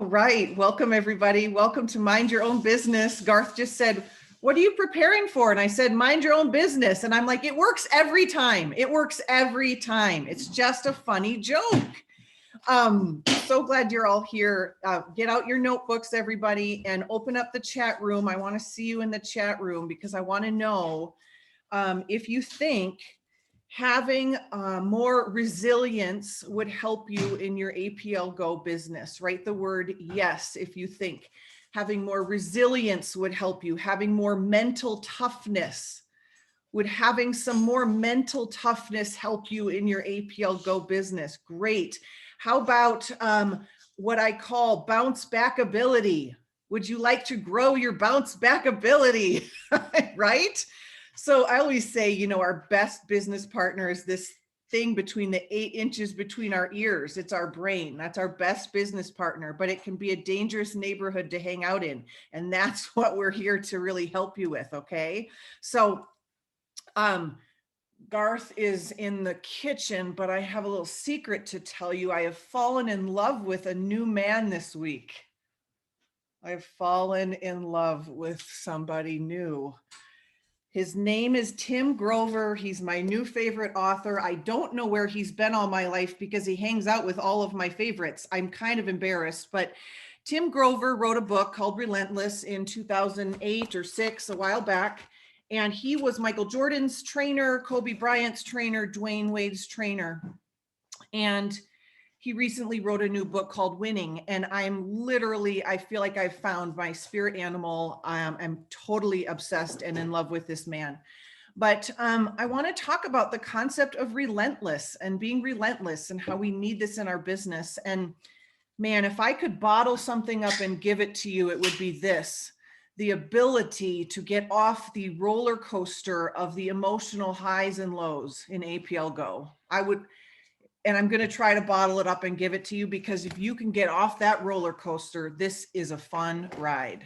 Right. Welcome, everybody. Welcome to Mind Your Own Business. Garth just said, what are you preparing for? And I said, mind your own business. And I'm like, it works every time. It works every time. It's just a funny joke. So glad you're all here. Get out your notebooks, everybody, and open up the chat room. I want to see you in the chat room because I want to know if you think having more resilience would help you in your APL Go business. Write the word yes if you think having more resilience would help you, having more mental toughness. Would having some more mental toughness help you in your APL Go business? Great. How about what I call bounce back ability? Would you like to grow your bounce back ability, right? So I always say, you know, our best business partner is this thing between the 8 inches between our ears. It's our brain. That's our best business partner, but it can be a dangerous neighborhood to hang out in. And that's what we're here to really help you with. Okay. So Garth is in the kitchen, but I have a little secret to tell you. I have fallen in love with a new man this week. I've fallen in love with somebody new. His name is Tim Grover. He's my new favorite author. I don't know where he's been all my life because he hangs out with all of my favorites. I'm kind of embarrassed, but Tim Grover wrote a book called Relentless in 2008 or 6, a while back. And he was Michael Jordan's trainer, Kobe Bryant's trainer, Dwayne Wade's trainer. And he recently wrote a new book called Winning. And I feel like I've found my spirit animal. I'm totally obsessed and in love with this man. But I want to talk about the concept of relentless and being relentless and how we need this in our business. And man, if I could bottle something up and give it to you, it would be this: the ability to get off the roller coaster of the emotional highs and lows in APL Go. And I'm going to try to bottle it up and give it to you, because if you can get off that roller coaster, this is a fun ride.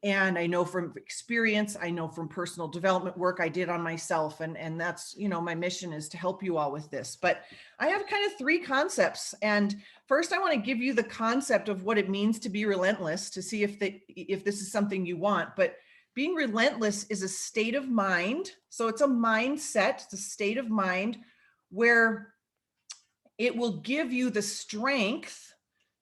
And I know from experience, I know from personal development work I did on myself, and that's, you know, my mission is to help you all with this. But I have kind of 3 concepts. And first, I want to give you the concept of what it means to be relentless, to see if this is something you want. But being relentless is a state of mind. So it's a mindset, it's a state of mind where it will give you the strength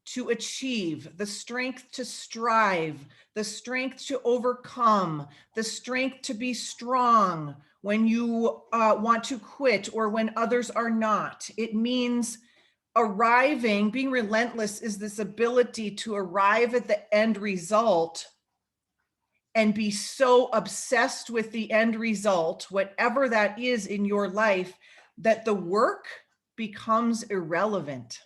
to achieve, the strength to strive, the strength to overcome, the strength to be strong when you want to quit or when others are not. It means being relentless is this ability to arrive at the end result and be so obsessed with the end result, whatever that is in your life, that the work becomes irrelevant.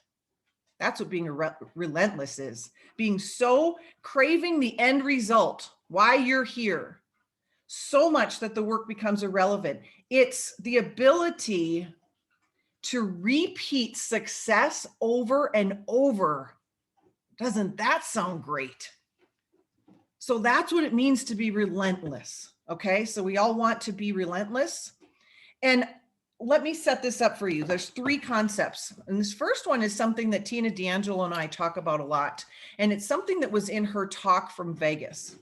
That's what being relentless is. Being so craving the end result, why you're here, so much that the work becomes irrelevant. It's the ability to repeat success over and over. Doesn't that sound great? So that's what it means to be relentless. Okay, so we all want to be relentless. And let me set this up for you. There's 3 concepts. And this first one is something that Tina D'Angelo and I talk about a lot. And it's something that was in her talk from Vegas.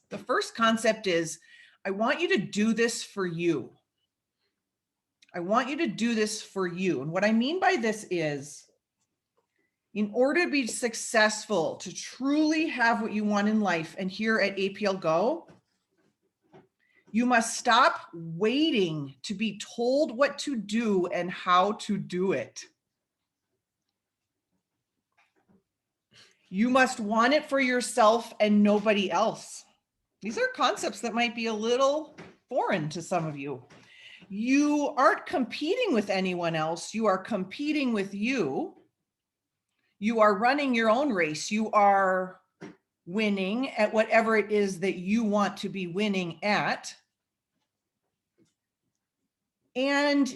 The first concept is, I want you to do this for you. I want you to do this for you. And what I mean by this is, in order to be successful, to truly have what you want in life, and here at APL Go, you must stop waiting to be told what to do and how to do it. You must want it for yourself and nobody else. These are concepts that might be a little foreign to some of you. You aren't competing with anyone else. You are competing with you. You are running your own race. You are winning at whatever it is that you want to be winning at. And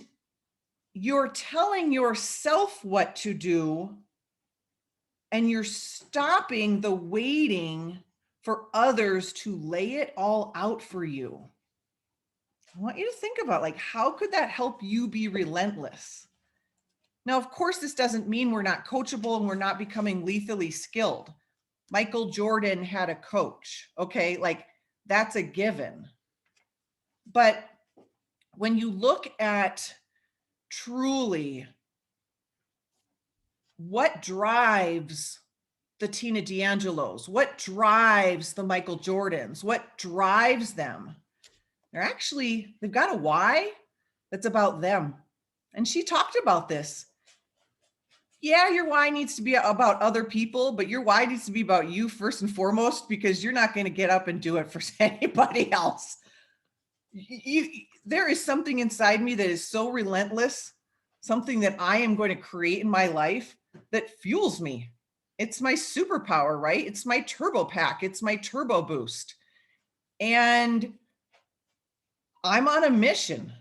you're telling yourself what to do, and you're stopping the waiting for others to lay it all out for you. I want you to think about, like, how could that help you be relentless? Now, of course, this doesn't mean we're not coachable and we're not becoming lethally skilled. Michael Jordan had a coach, okay? Like, that's a given. But when you look at truly what drives the Tina D'Angelos, what drives the Michael Jordans, what drives them, they've got a why that's about them. And she talked about this. Yeah, your why needs to be about other people, but your why needs to be about you first and foremost, because you're not going to get up and do it for anybody else. There is something inside me that is so relentless, something that I am going to create in my life that fuels me. It's my superpower, right? It's my turbo pack. It's my turbo boost. And I'm on a mission.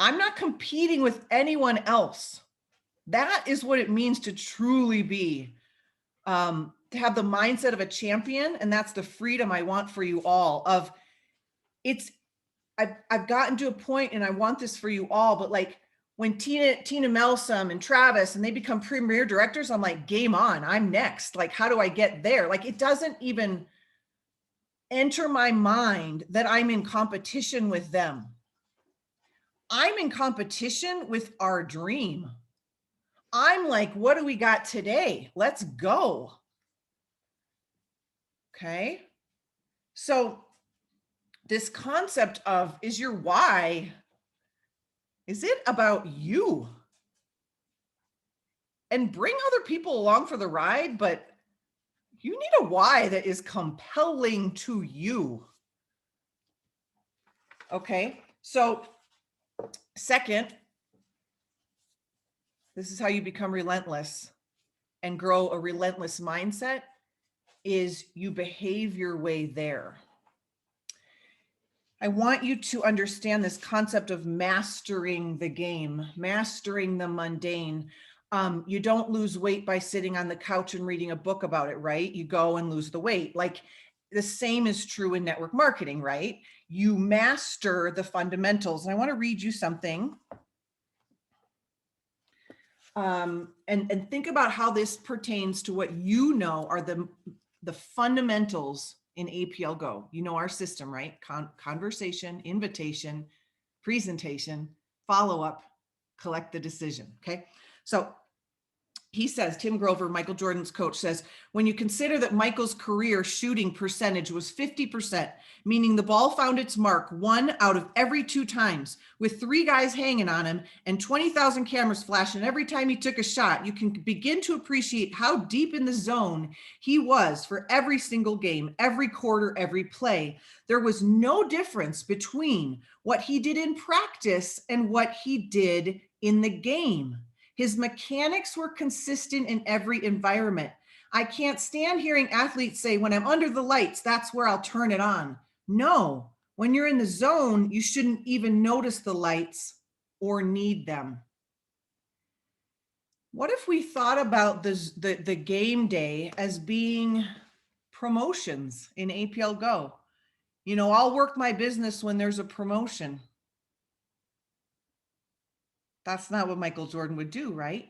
I'm not competing with anyone else. That is what it means to truly be, to have the mindset of a champion. And that's the freedom I want for you all I've gotten to a point, and I want this for you all, but like when Tina Melsom and Travis, and they become premier directors, I'm like, game on, I'm next. Like, how do I get there? Like, it doesn't even enter my mind that I'm in competition with them. I'm in competition with our dream. I'm like, what do we got today? Let's go. Okay. So this concept of, is your why, is it about you? And bring other people along for the ride, but you need a why that is compelling to you. Okay. So second, this is how you become relentless and grow a relentless mindset, is you behave your way there. I want you to understand this concept of mastering the game, mastering the mundane. You don't lose weight by sitting on the couch and reading a book about it, right? You go and lose the weight. Like, the same is true in network marketing, right? You master the fundamentals. And I want to read you something. And think about how this pertains to what you know are the fundamentals in APL Go. You know our system, right? Conversation, invitation, presentation, follow-up, collect the decision. Okay. So he says, Tim Grover, Michael Jordan's coach, says, when you consider that Michael's career shooting percentage was 50%, meaning the ball found its mark 1 out of every 2 times, with 3 guys hanging on him and 20,000 cameras flashing every time he took a shot, you can begin to appreciate how deep in the zone he was for every single game, every quarter, every play. There was no difference between what he did in practice and what he did in the game. His mechanics were consistent in every environment. I can't stand hearing athletes say, when I'm under the lights, that's where I'll turn it on. No, when you're in the zone, you shouldn't even notice the lights or need them. What if we thought about the game day as being promotions in APL Go? You know, I'll work my business when there's a promotion. That's not what Michael Jordan would do, right?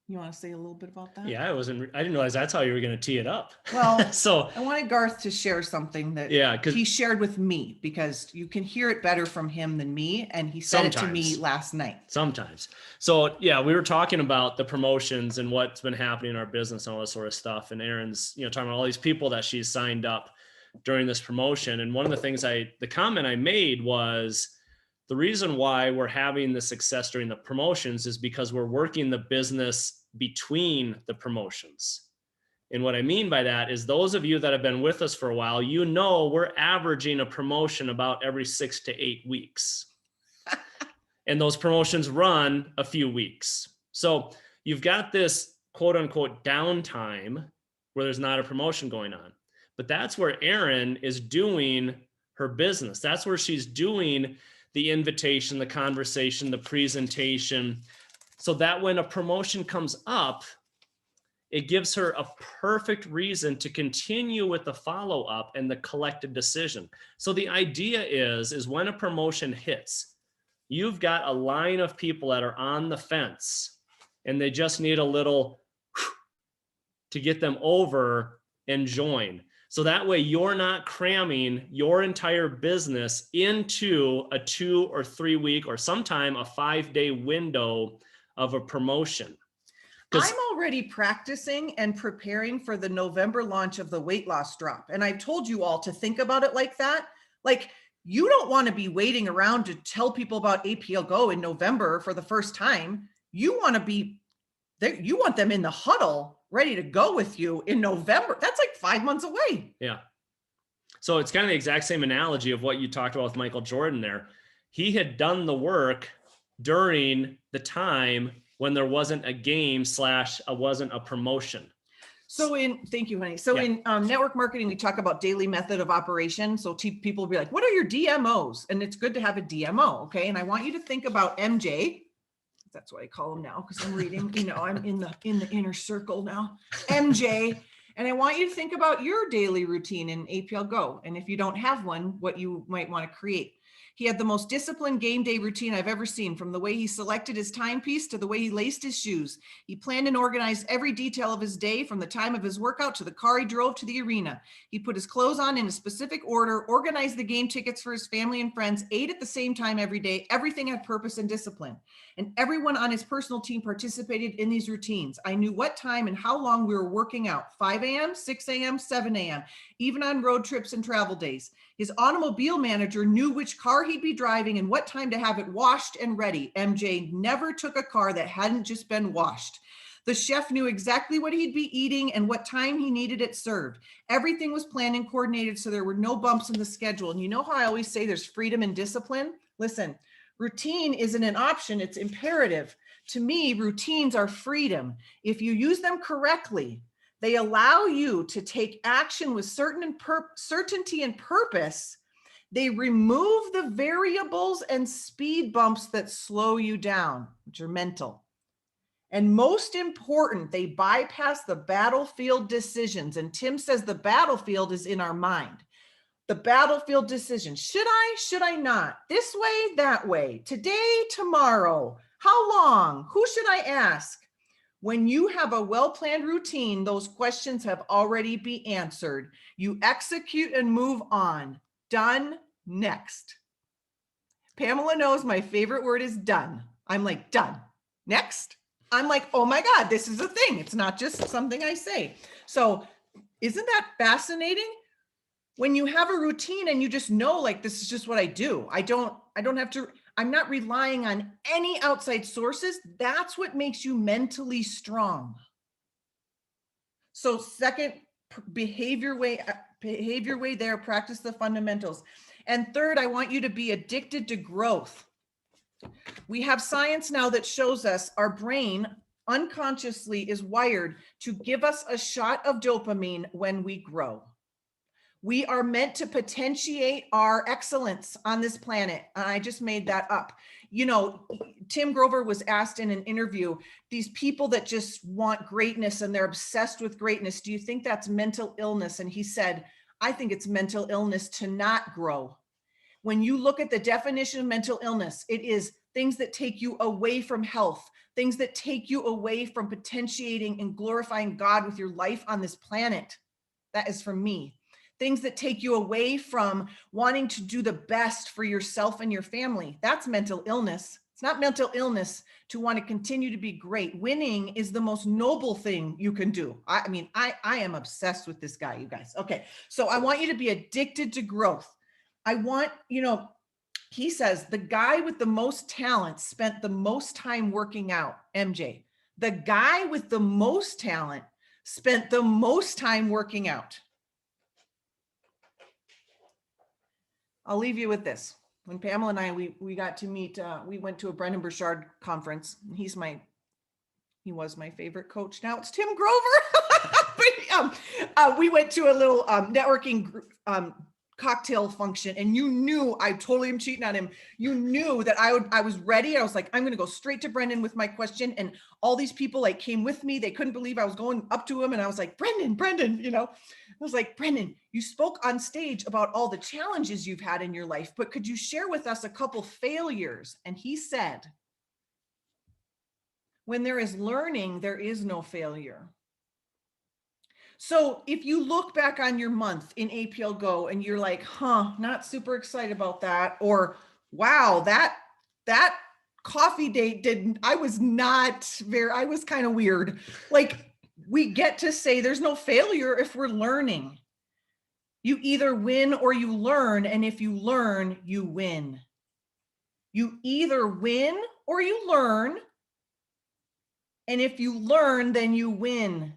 You want to say a little bit about that? Yeah, I didn't realize that's how you were going to tee it up. Well, so I wanted Garth to share something that he shared with me, because you can hear it better from him than me. And he said it to me last night. Sometimes. So yeah, we were talking about the promotions and what's been happening in our business and all this sort of stuff. And Erin's, talking about all these people that she's signed up during this promotion. And one of the things the comment I made was, the reason why we're having the success during the promotions is because we're working the business between the promotions. And what I mean by that is, those of you that have been with us for a while, we're averaging a promotion about every 6 to 8 weeks. And those promotions run a few weeks. So you've got this quote unquote downtime where there's not a promotion going on. But that's where Erin is doing her business. That's where she's doing the invitation, the conversation, the presentation, so that when a promotion comes up, it gives her a perfect reason to continue with the follow-up and the collected decision. So the idea is when a promotion hits, You've got a line of people that are on the fence and they just need a little to get them over and join. So that way you're not cramming your entire business into a 2 or 3 week or sometime a 5-day window of a promotion. I'm already practicing and preparing for the November launch of the weight loss drop. And I've told you all to think about it like that. Like, you don't want to be waiting around to tell people about APL Go in November for the first time. You want to be there. You want them in the huddle ready to go with you in November. That's like 5 months away. Yeah. So it's kind of the exact same analogy of what you talked about with Michael Jordan there. He had done the work during the time when there wasn't a game / wasn't a promotion. So thank you, honey. So in network marketing, we talk about daily method of operation. So people will be like, what are your DMOs? And it's good to have a DMO. Okay. And I want you to think about MJ. That's what I call him now, because I'm reading, I'm in the inner circle now, MJ. And I want you to think about your daily routine in APL Go. And if you don't have one, what you might want to create. He had the most disciplined game day routine I've ever seen, from the way he selected his timepiece to the way he laced his shoes. He planned and organized every detail of his day, from the time of his workout to the car he drove to the arena. He put his clothes on in a specific order, organized the game tickets for his family and friends, ate at the same time every day. Everything had purpose and discipline. And everyone on his personal team participated in these routines. I knew what time and how long we were working out: 5 a.m., 6 a.m., 7 a.m., even on road trips and travel days. His automobile manager knew which car he'd be driving and what time to have it washed and ready. MJ never took a car that hadn't just been washed. The chef knew exactly what he'd be eating and what time he needed it served. Everything was planned and coordinated, so there were no bumps in the schedule. And you know how I always say there's freedom and discipline? Listen, routine isn't an option, it's imperative. To me, routines are freedom. If you use them correctly, they allow you to take action with certainty and purpose. They remove the variables and speed bumps that slow you down, which are mental. And most important, they bypass the battlefield decisions. And Tim says the battlefield is in our mind. The battlefield decision. Should I not? This way, that way. Today, tomorrow. How long? Who should I ask? When you have a well-planned routine, those questions have already been answered. You execute and move on. Done. Next. Pamela knows my favorite word is done. I'm like, done. Next. I'm like, oh my God, this is a thing. It's not just something I say. So isn't that fascinating? When you have a routine and you just know, like, this is just what I do. I don't have to, I'm not relying on any outside sources. That's what makes you mentally strong. So second, behavior way there, practice the fundamentals. And third, I want you to be addicted to growth. We have science now that shows us our brain unconsciously is wired to give us a shot of dopamine when we grow. We are meant to potentiate our excellence on this planet. I just made that up. Tim Grover was asked in an interview, these people that just want greatness and they're obsessed with greatness, do you think that's mental illness? And he said, I think it's mental illness to not grow. When you look at the definition of mental illness, it is things that take you away from health, things that take you away from potentiating and glorifying God with your life on this planet. That is from me. Things that take you away from wanting to do the best for yourself and your family. That's mental illness. It's not mental illness to want to continue to be great. Winning is the most noble thing you can do. I am obsessed with this guy, you guys. Okay, so I want you to be addicted to growth. I want, he says, the guy with the most talent spent the most time working out, MJ. The guy with the most talent spent the most time working out. I'll leave you with this. When Pamela and I, we got to meet, we went to a Brendan Burchard conference. He was my favorite coach. Now it's Tim Grover. But, we went to a little networking group, cocktail function and you knew I totally am cheating on him. You knew that I was ready. I was like, I'm going to go straight to Brendan with my question. And all these people like came with me. They couldn't believe I was going up to him. And I was like, Brendan, you know, I was like, Brendan, you spoke on stage about all the challenges you've had in your life, but could you share with us a couple failures? And he said, when there is learning, there is no failure. So if you look back on your month in APL Go and you're like, not super excited about that, or wow, that coffee date I was kind of weird. Like, we get to say there's no failure if we're learning. You either win or you learn, and if you learn, you win. You either win or you learn, and if you learn, then you win.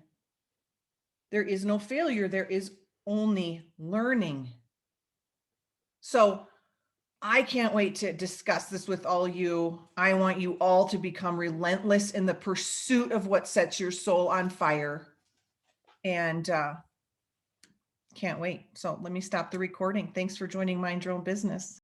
There is no failure. There is only learning. So I can't wait to discuss this with all you. I want you all to become relentless in the pursuit of what sets your soul on fire. And can't wait. So let me stop the recording. Thanks for joining Mind Your Own Business.